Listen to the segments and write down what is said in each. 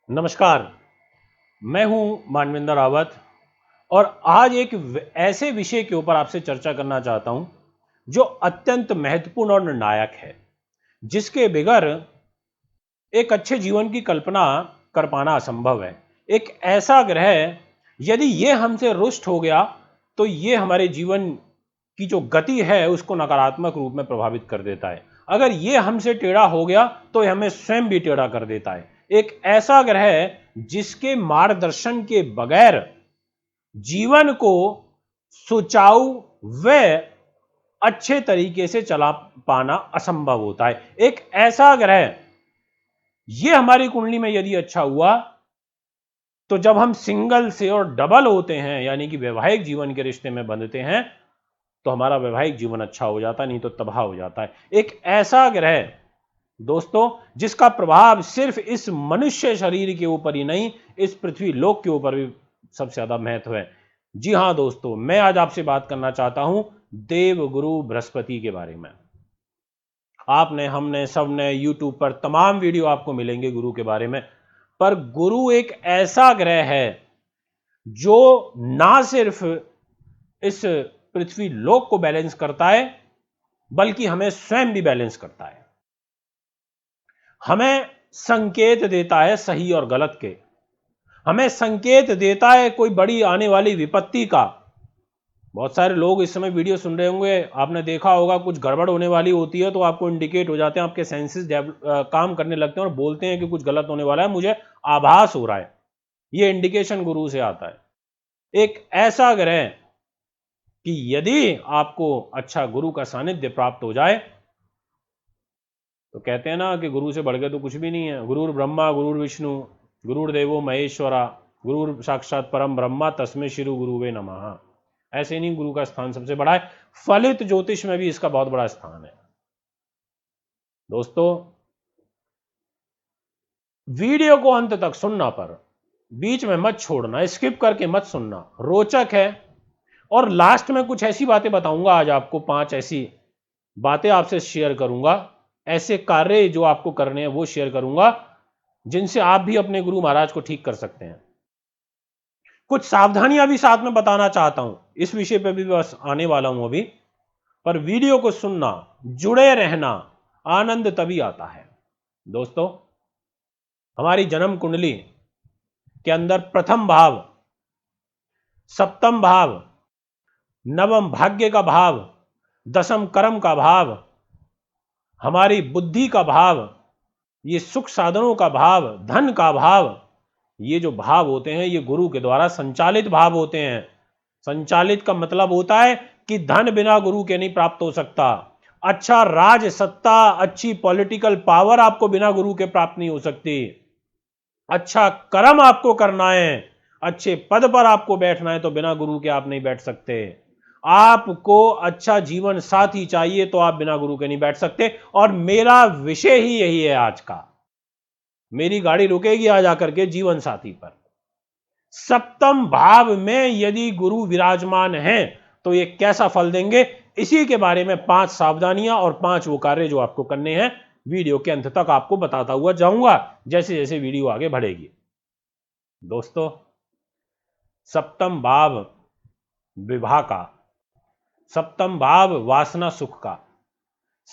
नमस्कार। मैं हूं मानविंदर रावत और आज एक ऐसे विषय के ऊपर आपसे चर्चा करना चाहता हूं जो अत्यंत महत्वपूर्ण और निर्णायक है, जिसके बगैर एक अच्छे जीवन की कल्पना कर पाना असंभव है। एक ऐसा ग्रह, यदि ये हमसे रुष्ट हो गया तो ये हमारे जीवन की जो गति है उसको नकारात्मक रूप में प्रभावित कर देता है। अगर ये हमसे टेढ़ा हो गया तो ये हमें स्वयं भी टेढ़ा कर देता है। एक ऐसा ग्रह जिसके मार्गदर्शन के बगैर जीवन को सुचाऊ व अच्छे तरीके से चला पाना असंभव होता है। एक ऐसा ग्रह, ये हमारी कुंडली में यदि अच्छा हुआ तो जब हम सिंगल से और डबल होते हैं, यानी कि वैवाहिक जीवन के रिश्ते में बंधते हैं, तो हमारा वैवाहिक जीवन अच्छा हो जाता है, नहीं तो तबाह हो जाता है। एक ऐसा ग्रह दोस्तों, जिसका प्रभाव सिर्फ इस मनुष्य शरीर के ऊपर ही नहीं, इस पृथ्वी लोक के ऊपर भी सबसे ज्यादा महत्व है। जी हां दोस्तों, मैं आज आपसे बात करना चाहता हूं देवगुरु बृहस्पति के बारे में। आपने, हमने, सबने यूट्यूब पर तमाम वीडियो आपको मिलेंगे गुरु के बारे में, पर गुरु एक ऐसा ग्रह है जो ना सिर्फ इस पृथ्वी लोक को बैलेंस करता है, बल्कि हमें स्वयं भी बैलेंस करता है। हमें संकेत देता है सही और गलत के, हमें संकेत देता है कोई बड़ी आने वाली विपत्ति का। बहुत सारे लोग इस समय वीडियो सुन रहे होंगे, आपने देखा होगा कुछ गड़बड़ होने वाली होती है तो आपको इंडिकेट हो जाते हैं, आपके सेंसेस काम करने लगते हैं और बोलते हैं कि कुछ गलत होने वाला है, मुझे आभास हो रहा है। यह इंडिकेशन गुरु से आता है। एक ऐसा ग्रह कि यदि आपको अच्छा गुरु का सानिध्य प्राप्त हो जाए तो कहते हैं ना कि गुरु से बढ़ के तो कुछ भी नहीं है। गुरुर ब्रह्मा गुरुर विष्णु गुरुर्देवो महेश्वरा गुरुर साक्षात परम ब्रह्मा तस्मै श्री गुरुवे नमः। ऐसे नहीं, गुरु का स्थान सबसे बड़ा है। फलित ज्योतिष में भी इसका बहुत बड़ा स्थान है। दोस्तों, वीडियो को अंत तक सुनना, पर बीच में मत छोड़ना, स्किप करके मत सुनना, रोचक है। और लास्ट में कुछ ऐसी बातें बताऊंगा आज आपको, 5 ऐसी बातें आपसे शेयर करूंगा, ऐसे कार्य जो आपको करने हैं वो शेयर करूंगा, जिनसे आप भी अपने गुरु महाराज को ठीक कर सकते हैं। कुछ सावधानियां भी साथ में बताना चाहता हूं, इस विषय पे भी बस आने वाला हूं अभी। पर वीडियो को सुनना, जुड़े रहना, आनंद तभी आता है। दोस्तों, हमारी जन्म कुंडली के अंदर प्रथम भाव, सप्तम भाव, नवम भाग्य का भाव, दसम कर्म का भाव, हमारी बुद्धि का भाव, ये सुख साधनों का भाव, धन का भाव, ये जो भाव होते हैं ये गुरु के द्वारा संचालित भाव होते हैं। संचालित का मतलब होता है कि धन बिना गुरु के नहीं प्राप्त हो सकता। अच्छा राज सत्ता, अच्छी पॉलिटिकल पावर आपको बिना गुरु के प्राप्त नहीं हो सकती। अच्छा कर्म आपको करना है, अच्छे पद पर आपको बैठना है, तो बिना गुरु के आप नहीं बैठ सकते। आपको अच्छा जीवन साथी चाहिए तो आप बिना गुरु के नहीं बैठ सकते। और मेरा विषय ही यही है आज का। मेरी गाड़ी रुकेगी आज आकर के जीवन साथी पर। सप्तम भाव में यदि गुरु विराजमान हैं तो ये कैसा फल देंगे, इसी के बारे में 5 सावधानियां और 5 वो कार्य जो आपको करने हैं, वीडियो के अंत तक आपको बताता हुआ जाऊंगा जैसे जैसे वीडियो आगे बढ़ेगी। दोस्तों, सप्तम भाव विवाह का, सप्तम भाव वासना सुख का,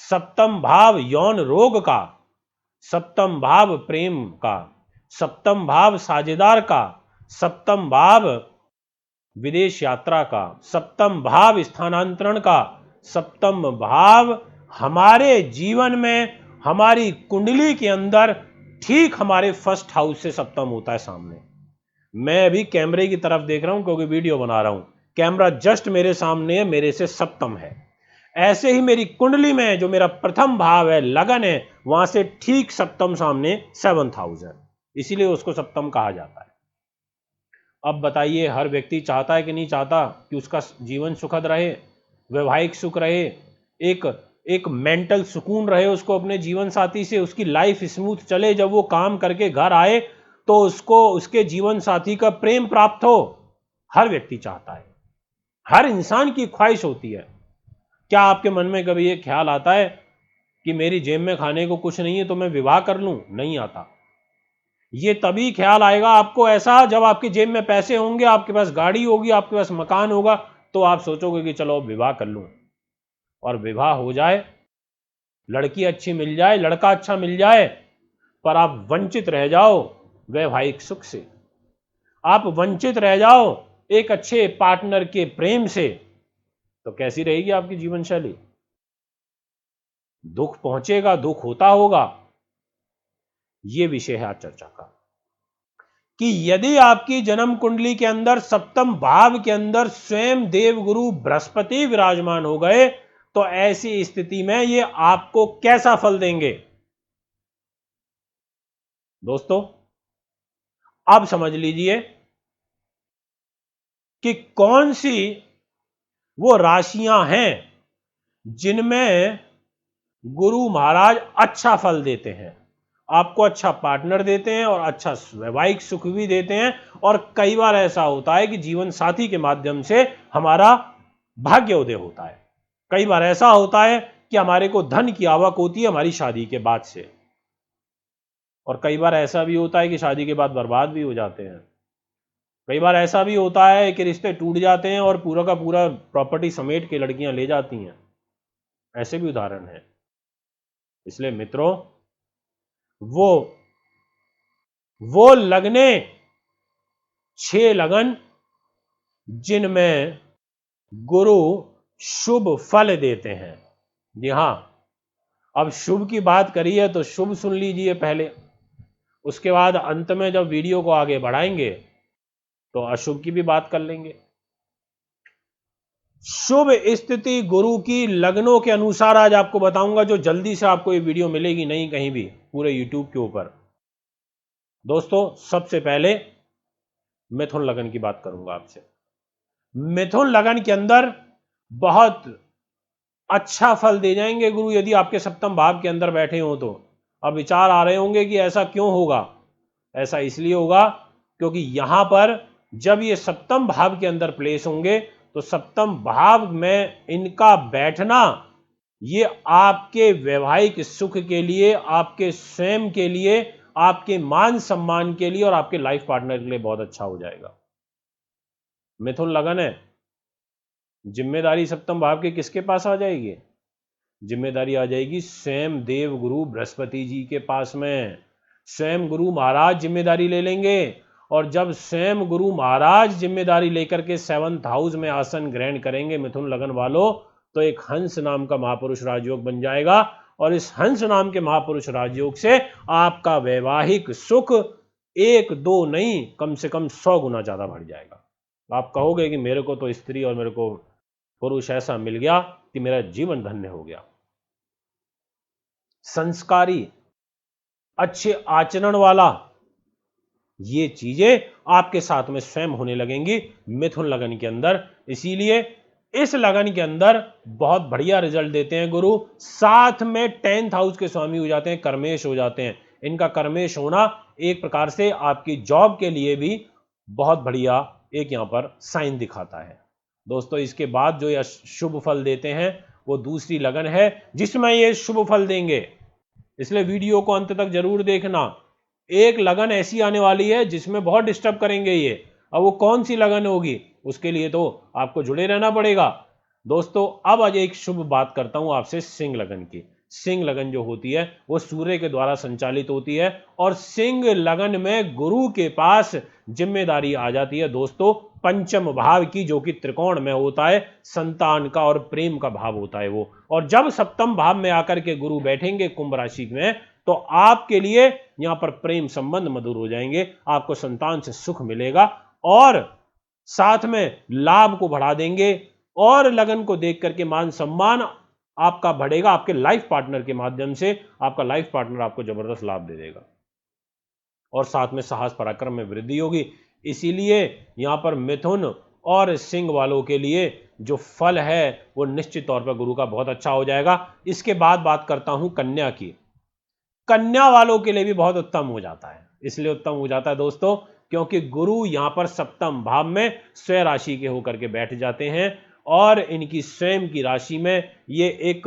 सप्तम भाव यौन रोग का, सप्तम भाव प्रेम का, सप्तम भाव साझेदार का, सप्तम भाव विदेश यात्रा का, सप्तम भाव स्थानांतरण का, सप्तम भाव हमारे जीवन में, हमारी कुंडली के अंदर ठीक हमारे फर्स्ट हाउस से सप्तम होता है सामने। मैं अभी कैमरे की तरफ देख रहा हूं क्योंकि वीडियो बना रहा हूं, कैमरा जस्ट मेरे सामने है, मेरे से सप्तम है। ऐसे ही मेरी कुंडली में जो मेरा प्रथम भाव है, लगन है, वहां से ठीक सप्तम सामने 7th हाउस है, इसीलिए उसको सप्तम कहा जाता है। अब बताइए, हर व्यक्ति चाहता है कि नहीं चाहता कि उसका जीवन सुखद रहे, वैवाहिक सुख रहे, एक एक मेंटल सुकून रहे उसको अपने जीवन साथी से, उसकी लाइफ स्मूथ चले, जब वो काम करके घर आए तो उसको उसके जीवन साथी का प्रेम प्राप्त हो। हर व्यक्ति चाहता है, हर इंसान की ख्वाहिश होती है। क्या आपके मन में कभी ये ख्याल आता है कि मेरी जेब में खाने को कुछ नहीं है तो मैं विवाह कर लूं? नहीं आता। ये तभी ख्याल आएगा आपको ऐसा जब आपकी जेब में पैसे होंगे, आपके पास गाड़ी होगी, आपके पास मकान होगा, तो आप सोचोगे कि चलो विवाह कर लूं। और विवाह हो जाए, लड़की अच्छी मिल जाए, लड़का अच्छा मिल जाए, पर आप वंचित रह जाओ वैवाहिक सुख से, आप वंचित रह जाओ एक अच्छे पार्टनर के प्रेम से, तो कैसी रहेगी आपकी जीवन शैली? दुख पहुंचेगा, दुख होता होगा। यह विषय है आज चर्चा का कि यदि आपकी जन्म कुंडली के अंदर सप्तम भाव के अंदर स्वयं देवगुरु बृहस्पति विराजमान हो गए, तो ऐसी स्थिति में ये आपको कैसा फल देंगे? दोस्तों, अब समझ लीजिए कि कौन सी वो राशियां हैं जिनमें गुरु महाराज अच्छा फल देते हैं, आपको अच्छा पार्टनर देते हैं और अच्छा वैवाहिक सुख भी देते हैं। और कई बार ऐसा होता है कि जीवन साथी के माध्यम से हमारा भाग्योदय होता है। कई बार ऐसा होता है कि हमारे को धन की आवक होती है हमारी शादी के बाद से, और कई बार ऐसा भी होता है कि शादी के बाद बर्बाद भी हो जाते हैं। कई बार ऐसा भी होता है कि रिश्ते टूट जाते हैं और पूरा का पूरा प्रॉपर्टी समेट के लड़कियां ले जाती हैं। ऐसे भी उदाहरण हैं। इसलिए मित्रों, वो लगने 6 लगन जिनमें गुरु शुभ फल देते हैं। जी हां, अब शुभ की बात करी है तो शुभ सुन लीजिए पहले, उसके बाद अंत में जब वीडियो को आगे बढ़ाएंगे तो अशुभ की भी बात कर लेंगे। शुभ स्थिति गुरु की लगनों के अनुसार आज आपको बताऊंगा, जो जल्दी से आपको ये वीडियो मिलेगी नहीं कहीं भी पूरे यूट्यूब के ऊपर। दोस्तों, सबसे पहले मिथुन लगन की बात करूंगा आपसे। मिथुन लगन के अंदर बहुत अच्छा फल दे जाएंगे गुरु यदि आपके सप्तम भाव के अंदर बैठे हो तो। अब विचार आ रहे होंगे कि ऐसा क्यों होगा? ऐसा इसलिए होगा क्योंकि यहां पर जब ये सप्तम भाव के अंदर प्लेस होंगे तो सप्तम भाव में इनका बैठना ये आपके वैवाहिक सुख के लिए, आपके स्वयं के लिए, आपके मान सम्मान के लिए और आपके लाइफ पार्टनर के लिए बहुत अच्छा हो जाएगा। मिथुन लगन है, जिम्मेदारी सप्तम भाव के किसके पास आ जाएगी? जिम्मेदारी आ जाएगी स्वयं देव गुरु बृहस्पति जी के पास में। स्वयं गुरु महाराज जिम्मेदारी ले लेंगे, और जब स्वयं गुरु महाराज जिम्मेदारी लेकर के 7th हाउस में आसन ग्रहण करेंगे मिथुन लगन वालों, तो एक हंस नाम का महापुरुष राजयोग बन जाएगा, और इस हंस नाम के महापुरुष राजयोग से आपका वैवाहिक सुख 1-2 नहीं, कम से कम 100 गुना ज्यादा बढ़ जाएगा। आप कहोगे कि मेरे को तो स्त्री और मेरे को पुरुष ऐसा मिल गया कि मेरा जीवन धन्य हो गया। संस्कारी, अच्छे आचरण वाला, ये चीजें आपके साथ में स्वयं होने लगेंगी मिथुन लगन के अंदर। इसीलिए इस लगन के अंदर बहुत बढ़िया रिजल्ट देते हैं गुरु। साथ में 10th हाउस के स्वामी हो जाते हैं, कर्मेश हो जाते हैं। इनका कर्मेश होना एक प्रकार से आपकी जॉब के लिए भी बहुत बढ़िया एक यहां पर साइन दिखाता है। दोस्तों, इसके बाद जो यह शुभ फल देते हैं वो दूसरी लगन है जिसमें ये शुभ फल देंगे, इसलिए वीडियो को अंत तक जरूर देखना। एक लगन ऐसी आने वाली है जिसमें बहुत डिस्टर्ब करेंगे ये। अब वो कौन सी लगन होगी उसके लिए तो आपको जुड़े रहना पड़ेगा। दोस्तों, अब आज एक शुभ बात करता हूं आपसे सिंह लगन की। सिंह लगन जो होती है वो सूर्य के द्वारा संचालित होती है, और सिंह लगन में गुरु के पास जिम्मेदारी आ जाती है दोस्तों पंचम भाव की, जो कि त्रिकोण में होता है, संतान का और प्रेम का भाव होता है वो। और जब सप्तम भाव में आकर के गुरु बैठेंगे कुंभ राशि में, तो आपके लिए यहां पर प्रेम संबंध मधुर हो जाएंगे, आपको संतान से सुख मिलेगा, और साथ में लाभ को बढ़ा देंगे, और लगन को देख करके मान सम्मान आपका बढ़ेगा। आपके लाइफ पार्टनर के माध्यम से आपका लाइफ पार्टनर आपको जबरदस्त लाभ दे देगा, और साथ में साहस पराक्रम में वृद्धि होगी। इसीलिए यहां पर मिथुन और सिंह वालों के लिए जो फल है वो निश्चित तौर पर गुरु का बहुत अच्छा हो जाएगा। इसके बाद बात करता हूं कन्या की। कन्या वालों के लिए भी बहुत उत्तम हो जाता है। इसलिए उत्तम हो जाता है दोस्तों क्योंकि गुरु यहां पर सप्तम भाव में स्वयं राशि के होकर के बैठ जाते हैं, और इनकी स्वयं की राशि में ये एक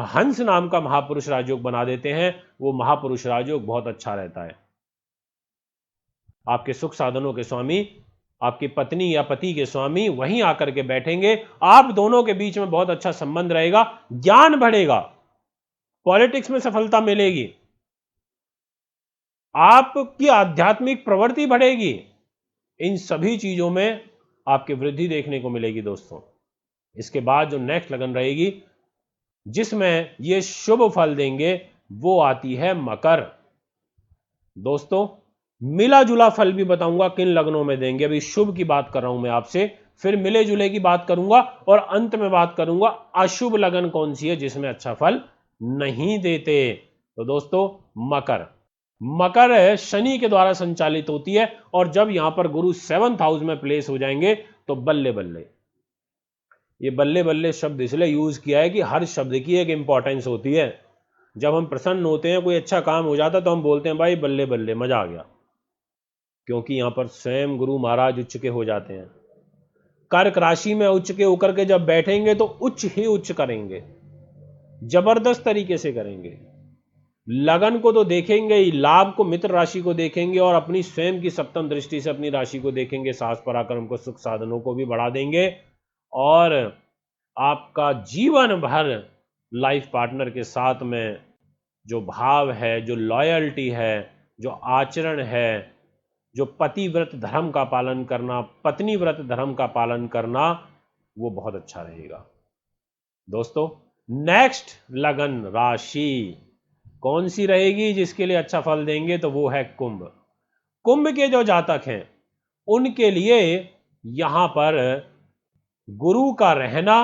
हंस नाम का महापुरुष राजयोग बना देते हैं। वो महापुरुष राजयोग बहुत अच्छा रहता है। आपके सुख साधनों के स्वामी, आपकी पत्नी या पति के स्वामी वहीं आकर के बैठेंगे। आप दोनों के बीच में बहुत अच्छा संबंध रहेगा, ज्ञान बढ़ेगा, पॉलिटिक्स में सफलता मिलेगी, आपकी आध्यात्मिक प्रवृत्ति बढ़ेगी। इन सभी चीजों में आपकी वृद्धि देखने को मिलेगी दोस्तों। इसके बाद जो नेक्स्ट लगन रहेगी जिसमें ये शुभ फल देंगे वो आती है मकर। दोस्तों मिला जुला फल भी बताऊंगा किन लगनों में देंगे। अभी शुभ की बात कर रहा हूं मैं आपसे, फिर मिले जुले की बात करूंगा और अंत में बात करूंगा अशुभ लगन कौन सी है जिसमें अच्छा फल नहीं देते। तो दोस्तों मकर, मकर शनि के द्वारा संचालित होती है और जब यहां पर गुरु 7th हाउस में प्लेस हो जाएंगे तो बल्ले बल्ले। ये बल्ले बल्ले शब्द इसलिए यूज किया है कि हर शब्द की एक इंपॉर्टेंस होती है। जब हम प्रसन्न होते हैं, कोई अच्छा काम हो जाता तो हम बोलते हैं भाई बल्ले बल्ले, मजा आ गया, क्योंकि यहां पर स्वयं गुरु महाराज उच्च के हो जाते हैं। कर्क राशि में उच्च के होकर के जब बैठेंगे तो उच्च ही उच्च करेंगे, जबरदस्त तरीके से करेंगे। लगन को तो देखेंगे ही, लाभ को मित्र राशि को देखेंगे और अपनी स्वयं की सप्तम दृष्टि से अपनी राशि को देखेंगे। साहस पराक्रम को, सुख साधनों को भी बढ़ा देंगे और आपका जीवन भर लाइफ पार्टनर के साथ में जो भाव है, जो लॉयल्टी है, जो आचरण है, जो पति व्रत धर्म का पालन करना, पत्नी व्रत धर्म का पालन करना, वो बहुत अच्छा रहेगा। दोस्तों नेक्स्ट लगन राशि कौन सी रहेगी जिसके लिए अच्छा फल देंगे? तो वो है कुंभ। कुंभ के जो जातक हैं उनके लिए यहां पर गुरु का रहना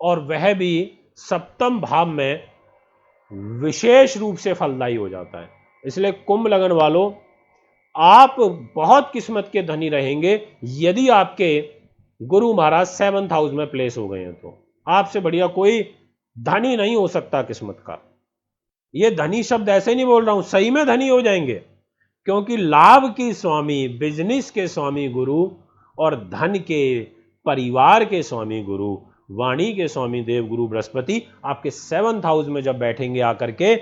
और वह भी सप्तम भाव में विशेष रूप से फलदायी हो जाता है। इसलिए कुंभ लगन वालों, आप बहुत किस्मत के धनी रहेंगे यदि आपके गुरु महाराज 7th हाउस में प्लेस हो गए हैं। तो आपसे बढ़िया कोई धनी नहीं हो सकता किस्मत का। ये धनी शब्द ऐसे नहीं बोल रहा हूं, सही में धनी हो जाएंगे, क्योंकि लाभ की स्वामी, बिजनेस के स्वामी गुरु और धन के, परिवार के स्वामी गुरु, वाणी के स्वामी देव गुरु बृहस्पति आपके 7th हाउस में जब बैठेंगे आकर के,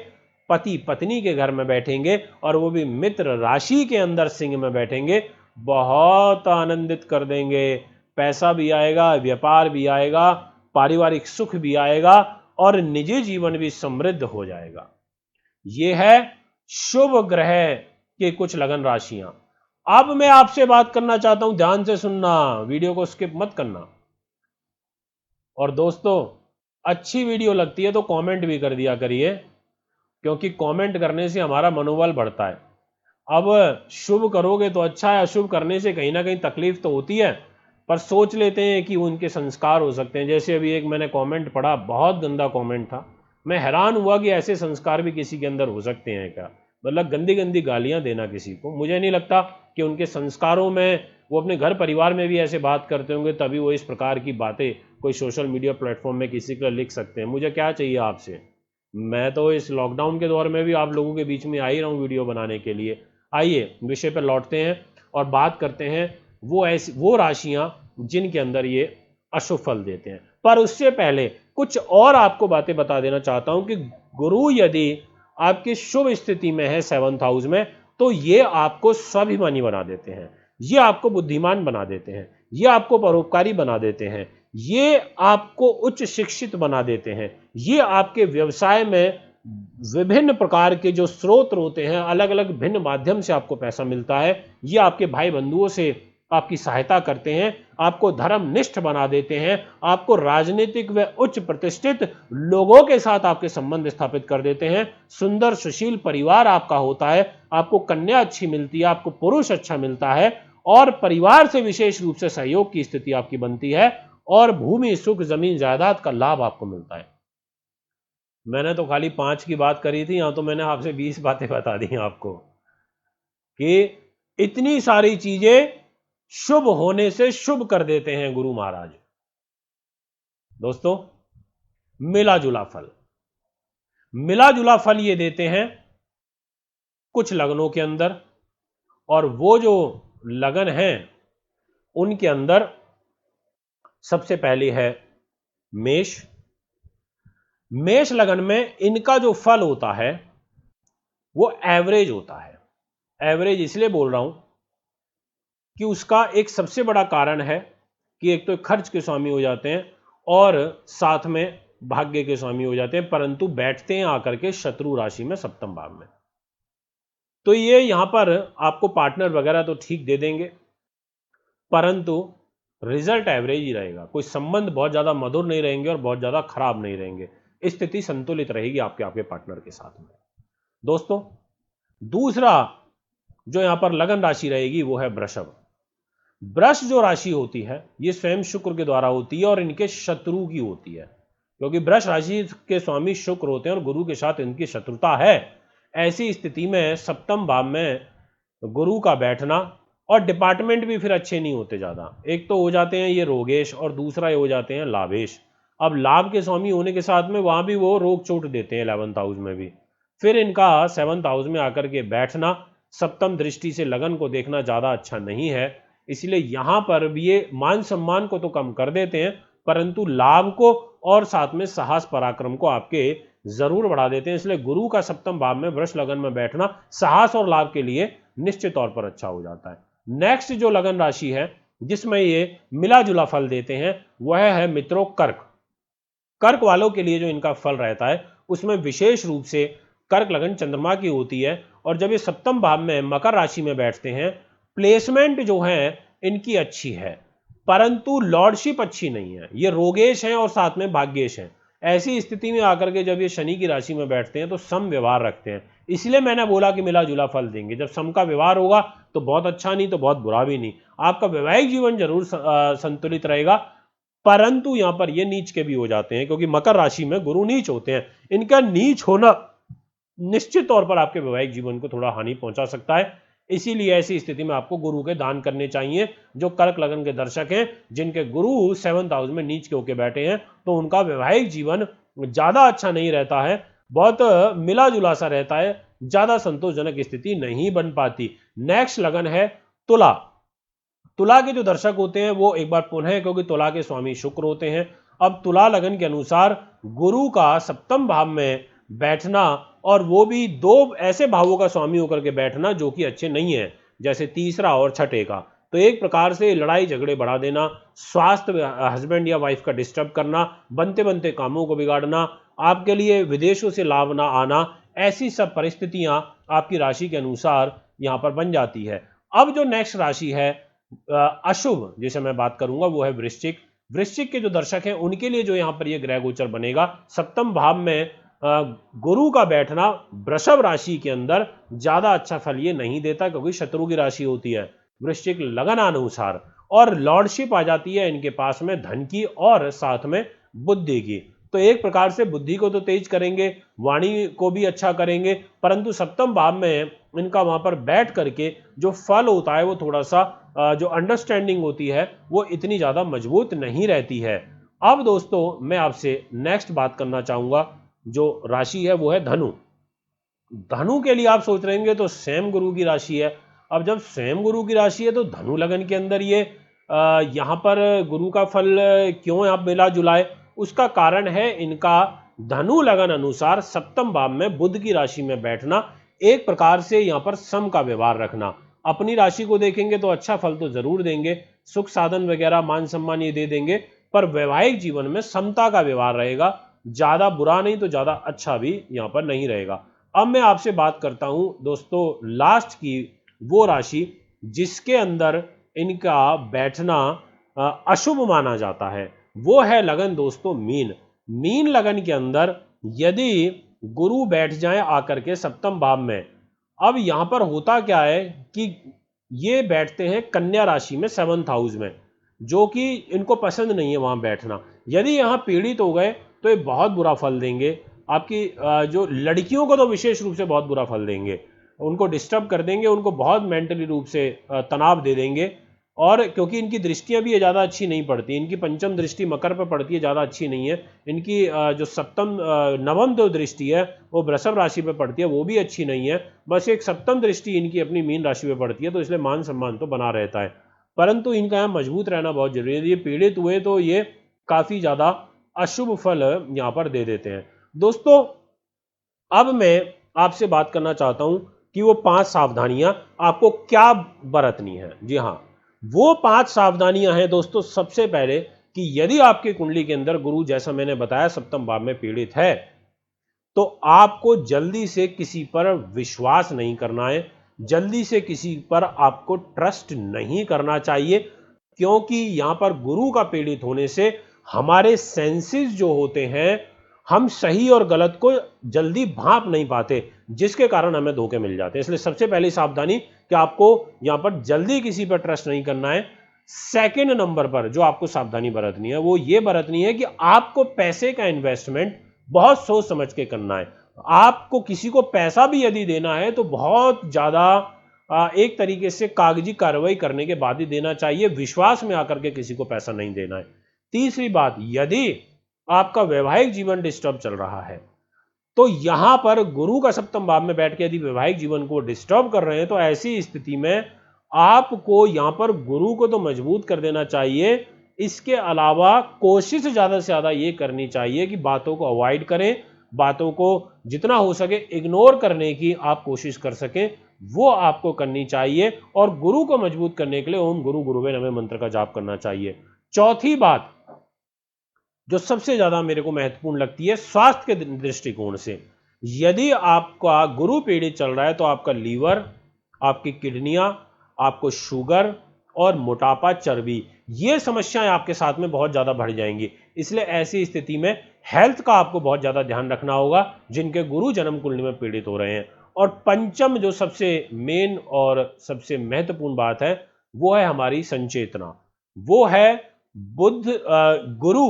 पति पत्नी के घर में बैठेंगे और वो भी मित्र राशि के अंदर सिंह में बैठेंगे, बहुत आनंदित कर देंगे। पैसा भी आएगा, व्यापार भी आएगा, पारिवारिक सुख भी आएगा और निजी जीवन भी समृद्ध हो जाएगा। ये है शुभ ग्रह के कुछ लगन राशियां। अब मैं आपसे बात करना चाहता हूं, ध्यान से सुनना, वीडियो को स्किप मत करना। और दोस्तों अच्छी वीडियो लगती है तो कमेंट भी कर दिया करिए, क्योंकि कमेंट करने से हमारा मनोबल बढ़ता है। अब शुभ करोगे तो अच्छा है, अशुभ करने से कहीं ना कहीं तकलीफ तो होती है, पर सोच लेते हैं कि उनके संस्कार हो सकते हैं। जैसे अभी एक मैंने कमेंट पढ़ा, बहुत गंदा कमेंट था, मैं हैरान हुआ कि ऐसे संस्कार भी किसी के अंदर हो सकते हैं क्या। मतलब गंदी गंदी गालियां देना किसी को, मुझे नहीं लगता कि उनके संस्कारों में, वो अपने घर परिवार में भी ऐसे बात करते होंगे तभी वो इस प्रकार की बातें कोई सोशल मीडिया प्लेटफॉर्म में किसी को लिख सकते हैं। मुझे क्या चाहिए आपसे, मैं तो इस लॉकडाउन के दौर में भी आप लोगों के बीच में आ ही रहा हूँ वीडियो बनाने के लिए। आइए विषय पर लौटते हैं और बात करते हैं वो राशियां जिनके अंदर ये अशुभ फल देते हैं। पर उससे पहले कुछ और आपको बातें बता देना चाहता हूं कि गुरु यदि आपकी शुभ स्थिति में है 7th हाउस में, तो ये आपको स्वाभिमानी बना देते हैं, ये आपको बुद्धिमान बना देते हैं, ये आपको परोपकारी बना देते हैं, ये आपको उच्च शिक्षित बना देते हैं, ये आपके व्यवसाय में विभिन्न प्रकार के जो स्रोत होते हैं, अलग अलग भिन्न माध्यम से आपको पैसा मिलता है, ये आपके भाई बंधुओं से आपकी सहायता करते हैं, आपको धर्मनिष्ठ बना देते हैं, आपको राजनीतिक व उच्च प्रतिष्ठित लोगों के साथ आपके संबंध स्थापित कर देते हैं, सुंदर सुशील परिवार आपका होता है, आपको कन्या अच्छी मिलती है, आपको पुरुष अच्छा मिलता है और परिवार से विशेष रूप से सहयोग की स्थिति आपकी बनती है और भूमि सुख जमीन जायदाद का लाभ आपको मिलता है। मैंने तो खाली 5 की बात करी थी, यहां तो मैंने आपसे 20 बातें बता दी आपको कि इतनी सारी चीजें शुभ होने से शुभ कर देते हैं गुरु महाराज। दोस्तों मिला जुला फल, मिला जुला फल ये देते हैं कुछ लगनों के अंदर, और वो जो लगन है उनके अंदर सबसे पहली है मेष। मेष लगन में इनका जो फल होता है वो एवरेज होता है। एवरेज इसलिए बोल रहा हूं कि उसका एक सबसे बड़ा कारण है कि एक तो खर्च के स्वामी हो जाते हैं और साथ में भाग्य के स्वामी हो जाते हैं, परंतु बैठते हैं आकर के शत्रु राशि में सप्तम भाव में। तो ये यहां पर आपको पार्टनर वगैरह तो ठीक दे देंगे, परंतु रिजल्ट एवरेज ही रहेगा। कोई संबंध बहुत ज्यादा मधुर नहीं रहेंगे और बहुत ज्यादा खराब नहीं रहेंगे। स्थिति संतुलित रहेगी आपके पार्टनर के साथ में। दोस्तों, दूसरा जो यहां पर लगन राशि रहेगी वो है वृषभ। वृष जो राशि होती है ये स्वयं शुक्र के द्वारा होती है और इनके शत्रु की होती है, क्योंकि वृष राशि के स्वामी शुक्र होते हैं और गुरु के साथ इनकी शत्रुता है। ऐसी स्थिति में सप्तम भाव में गुरु का बैठना, और डिपार्टमेंट भी फिर अच्छे नहीं होते ज्यादा। एक तो हो जाते हैं ये रोगेश और दूसरा ये हो जाते हैं लाभेश। अब लाभ के स्वामी होने के साथ में वहां भी वो रोग चोट देते हैं 11th हाउस में भी। फिर इनका 7th हाउस में आकर के बैठना, सप्तम दृष्टि से लगन को देखना ज्यादा अच्छा नहीं है। इसलिए यहां पर भी ये मान सम्मान को तो कम कर देते हैं, परंतु लाभ को और साथ में साहस पराक्रम को आपके जरूर बढ़ा देते हैं। इसलिए गुरु का सप्तम भाव में वृष लगन में बैठना साहस और लाभ के लिए निश्चित तौर पर अच्छा हो जाता है। नेक्स्ट जो लगन राशि है जिसमें ये मिला जुला फल देते हैं वह है मित्रों कर्क। कर्क वालों के लिए जो इनका फल रहता है उसमें विशेष रूप से कर्क लगन चंद्रमा की होती है, और जब ये सप्तम भाव में मकर राशि में बैठते हैं, प्लेसमेंट जो है इनकी अच्छी है, परंतु लॉर्डशिप अच्छी नहीं है। ये रोगेश हैं और साथ में भाग्येश हैं। ऐसी स्थिति में आकर के जब ये शनि की राशि में बैठते हैं तो सम व्यवहार रखते हैं। इसलिए मैंने बोला कि मिला जुला फल देंगे। जब सम का व्यवहार होगा तो बहुत अच्छा नहीं तो बहुत बुरा भी नहीं। आपका वैवाहिक जीवन जरूर संतुलित रहेगा, परंतु यहां पर ये नीच के भी हो जाते हैं, क्योंकि मकर राशि में गुरु नीच होते हैं। इनका नीच होना निश्चित तौर पर आपके वैवाहिक जीवन को थोड़ा हानि पहुंचा सकता है। इसीलिए ऐसी स्थिति में आपको गुरु के दान करने चाहिए। जो कर्क लगन के दर्शक हैं जिनके गुरु 7th हाउस में नीच के होके बैठे हैं, तो उनका वैवाहिक जीवन ज्यादा अच्छा नहीं रहता है, बहुत मिला जुला सा रहता है, ज्यादा संतोषजनक स्थिति नहीं बन पाती। नेक्स्ट लगन है तुला। तुला के जो दर्शक होते हैं वो एक बार पुनः, क्योंकि तुला के स्वामी शुक्र होते हैं। अब तुला लगन के अनुसार गुरु का सप्तम भाव में बैठना, और वो भी दो ऐसे भावों का स्वामी होकर के बैठना जो कि अच्छे नहीं है, जैसे तीसरा और छठे का। तो एक प्रकार से लड़ाई झगड़े बढ़ा देना, स्वास्थ्य हस्बैंड या वाइफ का डिस्टर्ब करना, बनते बनते कामों को बिगाड़ना, आपके लिए विदेशों से लाभ ना आना, ऐसी सब परिस्थितियां आपकी राशि के अनुसार यहां पर बन जाती है। अब जो नेक्स्ट राशि है अशुभ जिसे मैं बात करूंगा वो है वृश्चिक। वृश्चिक के जो दर्शक हैं उनके लिए जो यहां पर ये ग्रह गोचर बनेगा, सप्तम भाव में गुरु का बैठना वृषभ राशि के अंदर ज्यादा अच्छा फल ये नहीं देता, क्योंकि शत्रु की राशि होती है वृश्चिक लगन अनुसार, और लॉर्डशिप आ जाती है इनके पास में धन की और साथ में बुद्धि की। तो एक प्रकार से बुद्धि को तो तेज करेंगे, वाणी को भी अच्छा करेंगे, परंतु सप्तम भाव में इनका वहां पर बैठ करके जो फल होता है वो थोड़ा सा जो अंडरस्टैंडिंग होती है वो इतनी ज्यादा मजबूत नहीं रहती है। अब दोस्तों मैं आपसे नेक्स्ट बात करना चाहूंगा, जो राशि है वो है धनु। धनु के लिए आप सोच रहे होंगे तो स्वयं गुरु की राशि है। अब जब स्वयं गुरु की राशि है तो धनु लगन के अंदर ये यहां पर गुरु का फल क्यों आप मिला जुलाए, उसका कारण है इनका धनु लगन अनुसार सप्तम भाव में बुध की राशि में बैठना, एक प्रकार से यहां पर सम का व्यवहार रखना। अपनी राशि को देखेंगे तो अच्छा फल तो जरूर देंगे, सुख साधन वगैरह मान सम्मान ये दे देंगे, पर वैवाहिक जीवन में समता का व्यवहार रहेगा, ज्यादा बुरा नहीं तो ज्यादा अच्छा भी यहां पर नहीं रहेगा। अब मैं आपसे बात करता हूं दोस्तों लास्ट की, वो राशि जिसके अंदर इनका बैठना अशुभ माना जाता है, वो है लगन दोस्तों मीन। मीन लगन के अंदर यदि गुरु बैठ जाए आकर के सप्तम भाव में, अब यहां पर होता क्या है कि ये बैठते हैं कन्या राशि में 7th हाउस में, जो कि इनको पसंद नहीं है वहां बैठना। यदि यहां पीड़ित हो गए तो ये बहुत बुरा फल देंगे। आपकी जो लड़कियों को तो विशेष रूप से बहुत बुरा फल देंगे, उनको डिस्टर्ब कर देंगे, उनको बहुत मेंटली रूप से तनाव दे देंगे। और क्योंकि इनकी दृष्टियां भी ज़्यादा अच्छी नहीं पड़ती, इनकी पंचम दृष्टि मकर पर पड़ती है, ज़्यादा अच्छी नहीं है। इनकी जो सप्तम नवम जो दृष्टि है वो वृषभ राशि पर पड़ती है, वो भी अच्छी नहीं है। बस एक सप्तम दृष्टि इनकी अपनी मीन राशि पर पड़ती है, तो इसलिए मान सम्मान तो बना रहता है, परंतु इनका यहाँ मजबूत रहना बहुत जरूरी है। ये पीड़ित हुए तो ये काफ़ी ज़्यादा अशुभ फल यहाँ पर दे देते हैं। दोस्तों अब मैं आपसे बात करना चाहता हूं कि वो 5 सावधानियां आपको क्या बरतनी है। जी हाँ, वो 5 सावधानियां हैं दोस्तों। सबसे पहले कि यदि आपकी कुंडली के अंदर गुरु, जैसा मैंने बताया, सप्तम भाव में पीड़ित है, तो आपको जल्दी से किसी पर विश्वास नहीं करना है, जल्दी से किसी पर आपको ट्रस्ट नहीं करना चाहिए, क्योंकि यहां पर गुरु का पीड़ित होने से हमारे सेंसेस जो होते हैं, हम सही और गलत को जल्दी भांप नहीं पाते, जिसके कारण हमें धोखे मिल जाते हैं। इसलिए सबसे पहली सावधानी कि आपको यहां पर जल्दी किसी पर ट्रस्ट नहीं करना है। सेकंड नंबर पर जो आपको सावधानी बरतनी है वो ये बरतनी है कि आपको पैसे का इन्वेस्टमेंट बहुत सोच समझ के करना है। आपको किसी को पैसा भी यदि देना है तो बहुत ज्यादा एक तरीके से कागजी कार्रवाई करने के बाद ही देना चाहिए, विश्वास में आकर के किसी को पैसा नहीं देना है। तीसरी बात, यदि आपका वैवाहिक जीवन डिस्टर्ब चल रहा है तो यहां पर गुरु का सप्तम भाव में बैठ के यदि वैवाहिक जीवन को डिस्टर्ब कर रहे हैं तो ऐसी स्थिति में आपको यहां पर गुरु को तो मजबूत कर देना चाहिए, इसके अलावा कोशिश ज्यादा से ज्यादा यह करनी चाहिए कि बातों को अवॉइड करें, बातों को जितना हो सके इग्नोर करने की आप कोशिश कर सकें, वो आपको करनी चाहिए। और गुरु को मजबूत करने के लिए ओम गुरु गुरुवे नमः मंत्र का जाप करना चाहिए। चौथी बात जो सबसे ज्यादा मेरे को महत्वपूर्ण लगती है स्वास्थ्य के दृष्टिकोण से, यदि आपका गुरु पीड़ित चल रहा है तो आपका लीवर, आपकी किडनियां, आपको शुगर और मोटापा, चर्बी, ये समस्याएं आपके साथ में बहुत ज्यादा बढ़ जाएंगी। इसलिए ऐसी स्थिति में हेल्थ का आपको बहुत ज्यादा ध्यान रखना होगा जिनके गुरु जन्म कुंडली में पीड़ित हो रहे हैं। और पंचम जो सबसे मेन और सबसे महत्वपूर्ण बात है वो है हमारी संचेतना, वो है गुरु।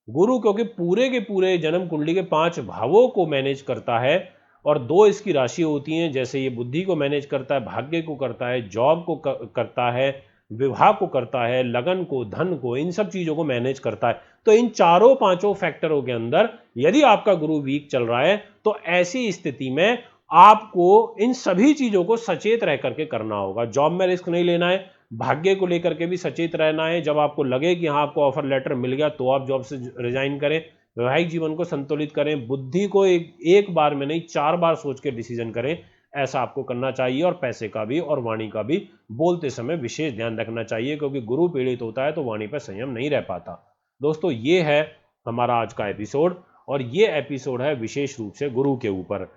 गुरु क्योंकि पूरे के पूरे जन्म कुंडली के 5 भावों को मैनेज करता है और 2 इसकी राशि होती हैं, जैसे ये बुद्धि को मैनेज करता है, भाग्य को करता है, जॉब को करता है, विवाह को करता है, लगन को, धन को, इन सब चीजों को मैनेज करता है। तो इन चारों पांचों फैक्टरों के अंदर यदि आपका गुरु वीक चल रहा है तो ऐसी स्थिति में आपको इन सभी चीजों को सचेत रह करके करना होगा। जॉब में रिस्क नहीं लेना है, भाग्य को लेकर के भी सचेत रहना है। जब आपको लगे कि हाँ आपको ऑफर लेटर मिल गया तो आप जॉब से रिजाइन करें। वैवाहिक जीवन को संतुलित करें, बुद्धि को एक बार में नहीं 4 बार सोच के डिसीजन करें, ऐसा आपको करना चाहिए। और पैसे का भी और वाणी का भी बोलते समय विशेष ध्यान रखना चाहिए, क्योंकि गुरु पीड़ित होता है तो वाणी पर संयम नहीं रह पाता। दोस्तों ये है हमारा आज का एपिसोड, और ये एपिसोड है विशेष रूप से गुरु के ऊपर।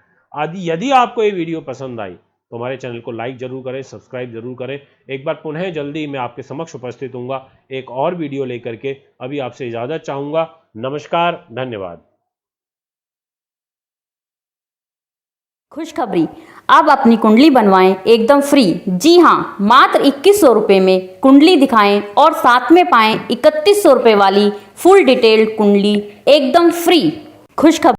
यदि आपको ये वीडियो पसंद आई तो हमारे चैनल को लाइक जरूर करें, सब्सक्राइब जरूर करें। एक बार पुनः जल्दी मैं आपके समक्ष उपस्थित हूँगा एक और वीडियो लेकर के। अभी आपसे इजाजत चाहूंगा। नमस्कार, धन्यवाद। खुशखबरी, आप अपनी कुंडली बनवाएं एकदम फ्री। जी हाँ, मात्र 2100 रुपये में कुंडली दिखाएं और साथ में पाएं 3100 रुपये वाली फुल डिटेल्ड कुंडली एकदम फ्री। खुशखबरी।